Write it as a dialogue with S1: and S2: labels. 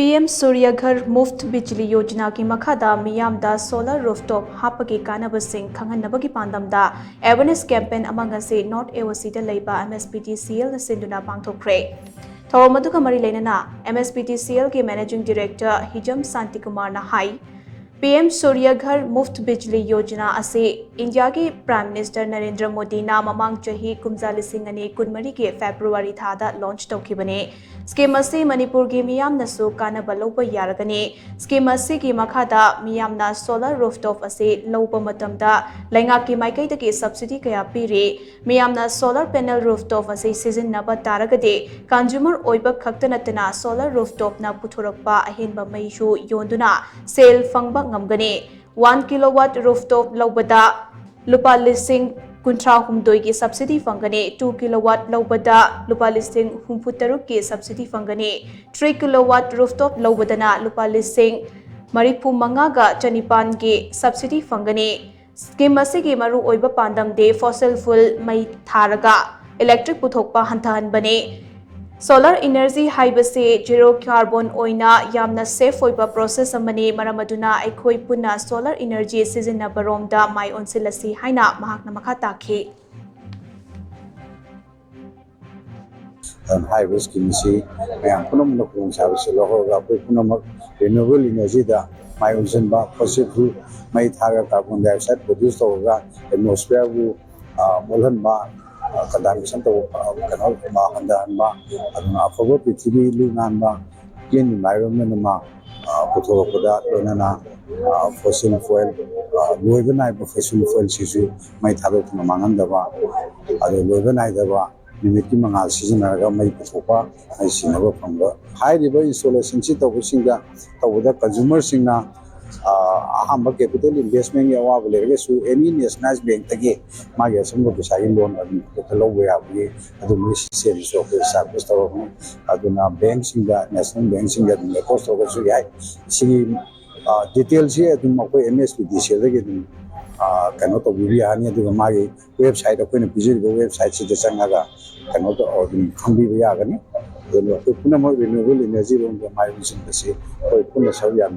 S1: PM SURYA GHAR MUFT BIJLI YOJANA की मखदा मियाम दा solar rooftop हापगी कानबा Singh खांगहन्नाबगी पांदम दा अवेयरनेस कैंपेन अमंग से नॉर्थ AOC दा Leiba Mspdcl Shinduna Pangthokkhre थौरम अदुगा मरी लेनना MSPDCL के मैनेजिंग डायरेक्टर हिजम शांति कुमार ना high PM SURYA GHAR MUFT BIJLI YOJANA असे इंडिया के प्राइम मिनिस्टर नरेंद्र मोदी ना ममांग चही कुमजालिसिंगनी कुनमरी के फेब्रुआरी थादा लॉन्च तौखिबने स्कीम असे मणिपुर की मियाम नसु कानबा लौबा यारगनी स्कीम असे की मखादा मियाम ना सोलर रूफटॉप असे लौबा मतमदा लैंगा की माइकैदा के सब्सिडी कया पीरे मियाम ना सोलर पैनल रूफटॉप असे सिजननबा तारगदे कंज्यूमर ओइबा खक्तनतना सोलर रूफटॉप ना पुथोरकपा अहेनबा मैशु योंदुना cell फंगबा ngamgani 1 kilowatt rooftop laubada lupa lising kuntra humdoi ki subsidy fangani 2 kilowatt laubada lupa lising humputaruk ki subsidy fangani 3 kilowatt rooftop laubadana lupa lising maripu manga ga chanipan ki subsidy fangani scheme asigi maru oiba pandam de fossil fuel mai tharaga electric puthokpa hantahanbane Solar energy haibase zero carbon oina yamna safe oiba process amani maramaduna aikhoi punna solar energy seasona baromda mai onsilasi haina mahakna makha takhi
S2: hybrid scheme si mayam punam no kun sa se lo ga ko punam renewable energy da mai onsin ba fossil fuel mai thaga carbon dioxide produce to ga atmosphere bu molhan ba contamination to kanal ma handan ba aduna afobo prithvi lunan ba clean environment ma putho koda lona fossil fuel loibanai fossil fuel sisu mai thado na mangan da ba ado loibanai da ba limit ki mangal season ga mai puthopa ai sinaba phangba high river installation si to singa to da consumer singna ahamba capital investment ya wa bole su any nationalized bank tage ma ya sam ko sai loan ko lo we abi adu mi se so ko service to adu na bank singa national bank singa ne cost ko su ya si details ye adu ma ko MSPDCL ge dum kano to bi ani adu ma ge website ko ne bijil go website se changa ga kano to khambi ya ga ni adu ko puna mo renewable energy ron ga mai sin se ko puna sa ya